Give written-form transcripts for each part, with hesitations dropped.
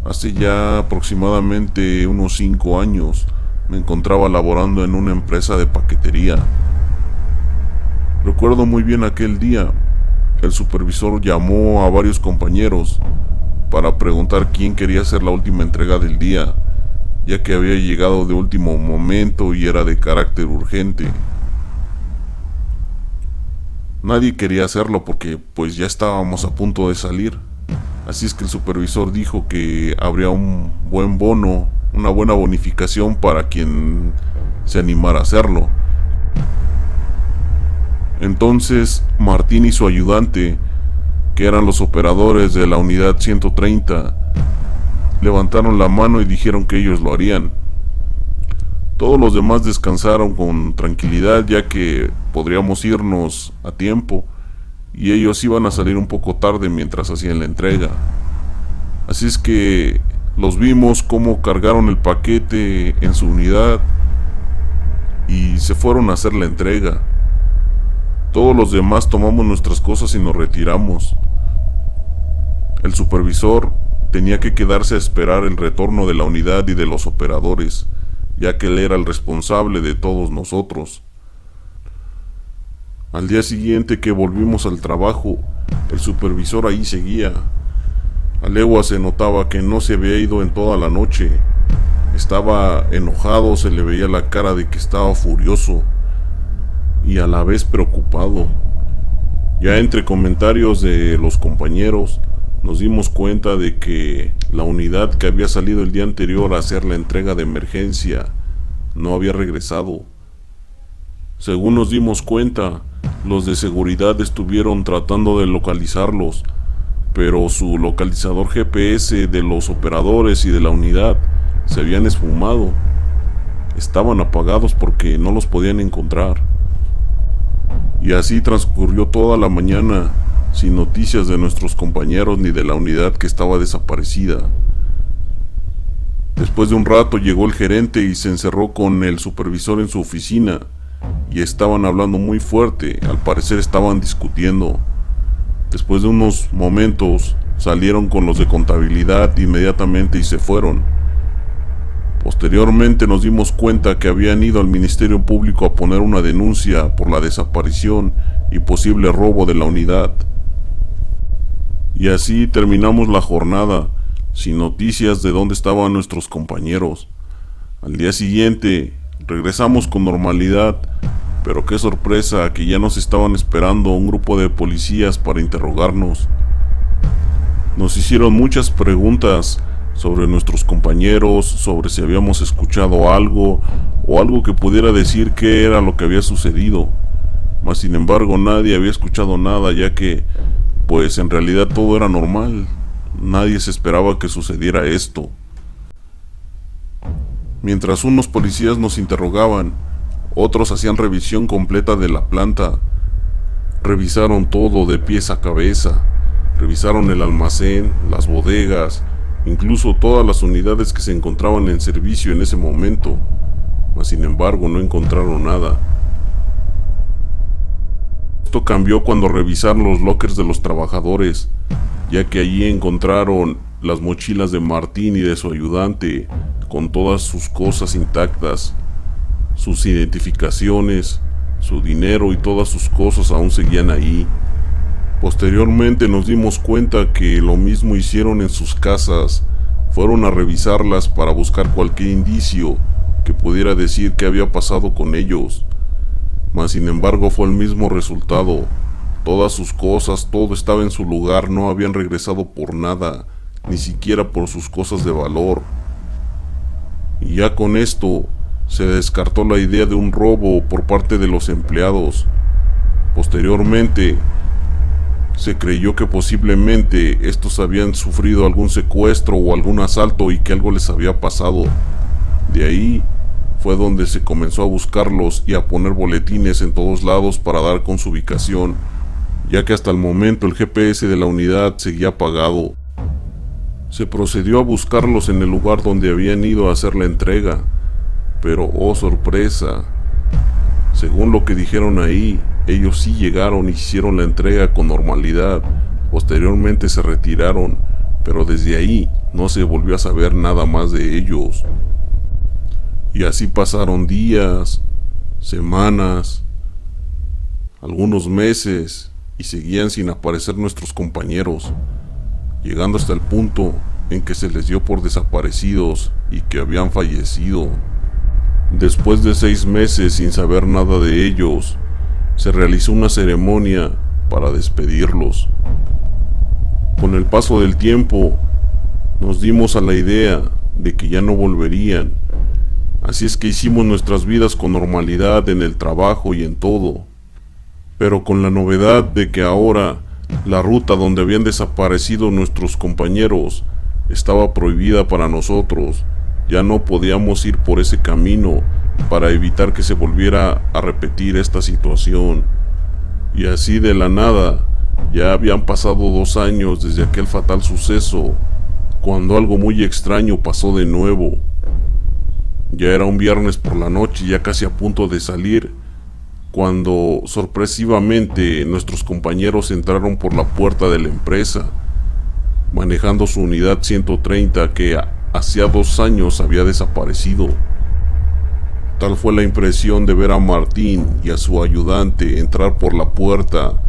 Hace ya aproximadamente unos 5 años me encontraba laborando en una empresa de paquetería. Recuerdo muy bien aquel día. El supervisor llamó a varios compañeros para preguntar quién quería hacer la última entrega del día, ya que había llegado de último momento y era de carácter urgente. Nadie quería hacerlo porque pues ya estábamos a punto de salir. Así es que el supervisor dijo que habría un buen bono, una buena bonificación para quien se animara a hacerlo. Entonces Martín y su ayudante, que eran los operadores de la unidad 130, levantaron la mano y dijeron que ellos lo harían. Todos los demás descansaron con tranquilidad, ya que podríamos irnos a tiempo y ellos iban a salir un poco tarde mientras hacían la entrega. Así es que los vimos cómo cargaron el paquete en su unidad y se fueron a hacer la entrega. Todos los demás tomamos nuestras cosas y nos retiramos. El supervisor tenía que quedarse a esperar el retorno de la unidad y de los operadores, ya que él era el responsable de todos nosotros. Al día siguiente que volvimos al trabajo, el supervisor ahí seguía. A leguas se notaba que no se había ido en toda la noche. Estaba enojado, se le veía la cara de que estaba furioso y a la vez preocupado. Ya entre comentarios de los compañeros, nos dimos cuenta de que la unidad que había salido el día anterior a hacer la entrega de emergencia no había regresado. Según nos dimos cuenta, los de seguridad estuvieron tratando de localizarlos, pero su localizador GPS de los operadores y de la unidad se habían esfumado. Estaban apagados porque no los podían encontrar. Y así transcurrió toda la mañana sin noticias de nuestros compañeros ni de la unidad que estaba desaparecida. Después de un rato llegó el gerente y se encerró con el supervisor en su oficina y estaban hablando muy fuerte, al parecer estaban discutiendo. Después de unos momentos salieron con los de contabilidad inmediatamente y se fueron. Posteriormente nos dimos cuenta que habían ido al Ministerio Público a poner una denuncia por la desaparición y posible robo de la unidad. Y así terminamos la jornada, sin noticias de dónde estaban nuestros compañeros. Al día siguiente regresamos con normalidad, pero qué sorpresa que ya nos estaban esperando un grupo de policías para interrogarnos. Nos hicieron muchas preguntas sobre nuestros compañeros, sobre si habíamos escuchado algo o algo que pudiera decir qué era lo que había sucedido. Mas sin embargo nadie había escuchado nada, ya que pues en realidad todo era normal. Nadie se esperaba que sucediera esto. Mientras unos policías nos interrogaban, otros hacían revisión completa de la planta. Revisaron todo de pies a cabeza. Revisaron el almacén, las bodegas, incluso todas las unidades que se encontraban en servicio en ese momento. Mas sin embargo no encontraron nada. Esto cambió cuando revisaron los lockers de los trabajadores, ya que allí encontraron las mochilas de Martín y de su ayudante, con todas sus cosas intactas. Sus identificaciones, su dinero y todas sus cosas aún seguían ahí. Posteriormente nos dimos cuenta que lo mismo hicieron en sus casas. Fueron a revisarlas para buscar cualquier indicio que pudiera decir qué había pasado con ellos. Mas sin embargo fue el mismo resultado. Todas sus cosas, todo estaba en su lugar, no habían regresado por nada, ni siquiera por sus cosas de valor. Y ya con esto se descartó la idea de un robo por parte de los empleados. Posteriormente se creyó que posiblemente estos habían sufrido algún secuestro o algún asalto y que algo les había pasado. De ahí fue donde se comenzó a buscarlos y a poner boletines en todos lados para dar con su ubicación, ya que hasta el momento el GPS de la unidad seguía apagado. Se procedió a buscarlos en el lugar donde habían ido a hacer la entrega, pero oh sorpresa, según lo que dijeron ahí, ellos sí llegaron y hicieron la entrega con normalidad. Posteriormente se retiraron, pero desde ahí no se volvió a saber nada más de ellos. Y así pasaron días, semanas, algunos meses, y seguían sin aparecer nuestros compañeros, llegando hasta el punto en que se les dio por desaparecidos y que habían fallecido. Después de 6 meses sin saber nada de ellos, se realizó una ceremonia para despedirlos. Con el paso del tiempo, nos dimos a la idea de que ya no volverían, así es que hicimos nuestras vidas con normalidad en el trabajo y en todo, pero con la novedad de que ahora la ruta donde habían desaparecido nuestros compañeros estaba prohibida para nosotros. Ya no podíamos ir por ese camino para evitar que se volviera a repetir esta situación. Y así de la nada, ya habían pasado 2 años desde aquel fatal suceso, cuando algo muy extraño pasó de nuevo. Ya era un viernes por la noche, ya casi a punto de salir, cuando sorpresivamente nuestros compañeros entraron por la puerta de la empresa, manejando su unidad 130 que hacía 2 años había desaparecido. Tal fue la impresión de ver a Martín y a su ayudante entrar por la puerta,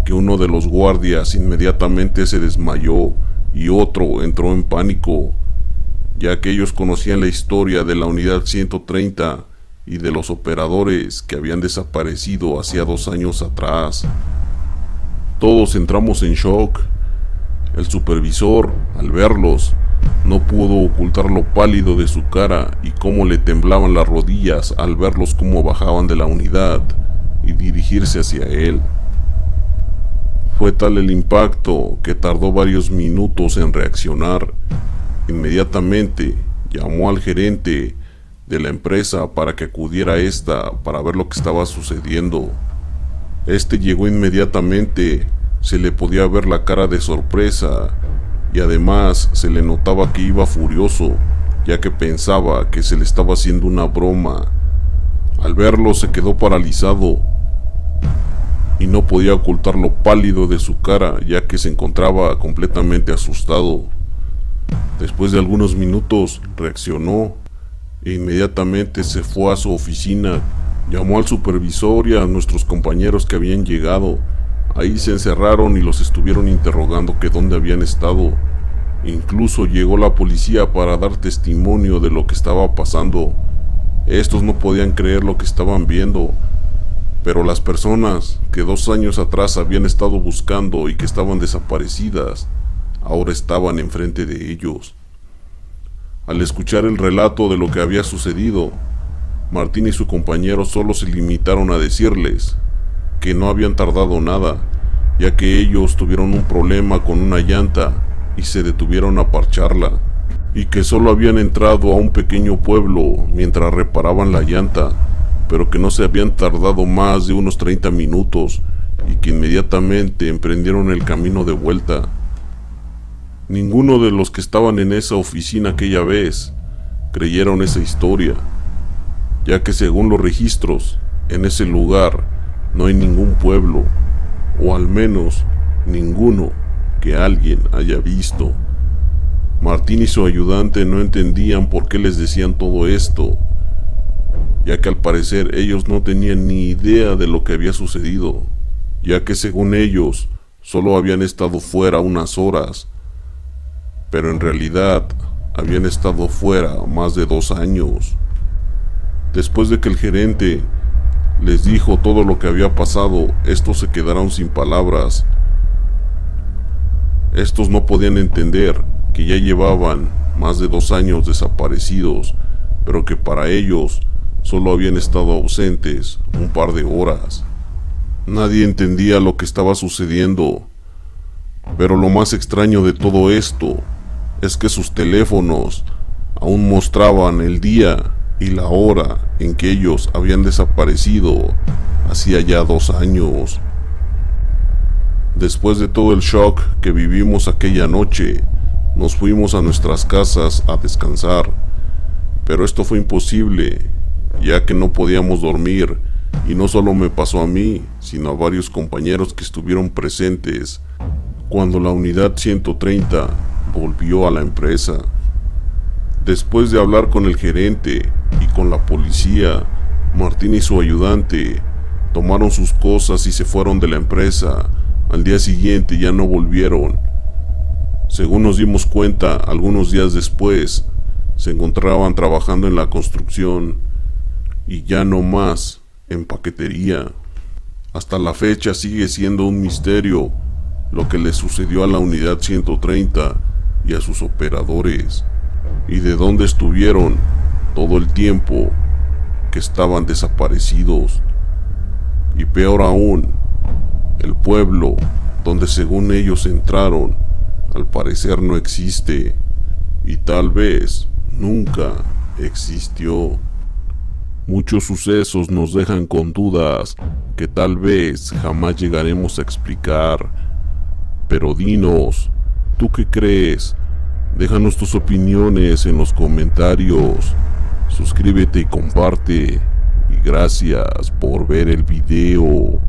que uno de los guardias inmediatamente se desmayó y otro entró en pánico, ya que ellos conocían la historia de la unidad 130 y de los operadores que habían desaparecido hacía 2 años atrás. Todos entramos en shock. El supervisor, al verlos, no pudo ocultar lo pálido de su cara y cómo le temblaban las rodillas al verlos cómo bajaban de la unidad y dirigirse hacia él. Fue tal el impacto que tardó varios minutos en reaccionar. Inmediatamente llamó al gerente de la empresa para que acudiera a esta para ver lo que estaba sucediendo. Este llegó inmediatamente, se le podía ver la cara de sorpresa y además se le notaba que iba furioso, ya que pensaba que se le estaba haciendo una broma. Al verlo se quedó paralizado y no podía ocultar lo pálido de su cara, ya que se encontraba completamente asustado. Después de algunos minutos reaccionó e inmediatamente se fue a su oficina. Llamó al supervisor y a nuestros compañeros que habían llegado. Ahí se encerraron y los estuvieron interrogando que dónde habían estado. Incluso llegó la policía para dar testimonio de lo que estaba pasando. Estos no podían creer lo que estaban viendo, pero las personas que 2 años atrás habían estado buscando y que estaban desaparecidas, ahora estaban enfrente de ellos. Al escuchar el relato de lo que había sucedido, Martín y su compañero solo se limitaron a decirles que no habían tardado nada, ya que ellos tuvieron un problema con una llanta y se detuvieron a parcharla, y que solo habían entrado a un pequeño pueblo mientras reparaban la llanta, pero que no se habían tardado más de unos 30 minutos y que inmediatamente emprendieron el camino de vuelta. Ninguno de los que estaban en esa oficina aquella vez creyeron esa historia, ya que según los registros, en ese lugar no hay ningún pueblo, o al menos ninguno que alguien haya visto. Martín y su ayudante no entendían por qué les decían todo esto, ya que al parecer ellos no tenían ni idea de lo que había sucedido, ya que según ellos solo habían estado fuera unas horas, pero en realidad habían estado fuera más de 2 años. Después de que el gerente les dijo todo lo que había pasado, estos se quedaron sin palabras. Estos no podían entender que ya llevaban más de 2 años desaparecidos, pero que para ellos solo habían estado ausentes un par de horas. Nadie entendía lo que estaba sucediendo, pero lo más extraño de todo esto es que sus teléfonos aún mostraban el día y la hora en que ellos habían desaparecido hacía ya 2 años. Después de todo el shock que vivimos aquella noche, nos fuimos a nuestras casas a descansar, pero esto fue imposible, ya que no podíamos dormir, y no solo me pasó a mí, sino a varios compañeros que estuvieron presentes cuando la unidad 130 volvió a la empresa. Después de hablar con el gerente y con la policía, Martín y su ayudante tomaron sus cosas y se fueron de la empresa. Al día siguiente ya no volvieron. Según nos dimos cuenta, algunos días después, se encontraban trabajando en la construcción y ya no más en paquetería. Hasta la fecha sigue siendo un misterio lo que le sucedió a la unidad 130 y a sus operadores, y de dónde estuvieron todo el tiempo que estaban desaparecidos. Y peor aún, el pueblo donde según ellos entraron, al parecer no existe, y tal vez nunca existió. Muchos sucesos nos dejan con dudas que tal vez jamás llegaremos a explicar. Pero dinos, ¿tú qué crees? Déjanos tus opiniones en los comentarios. Suscríbete y comparte. Y gracias por ver el video.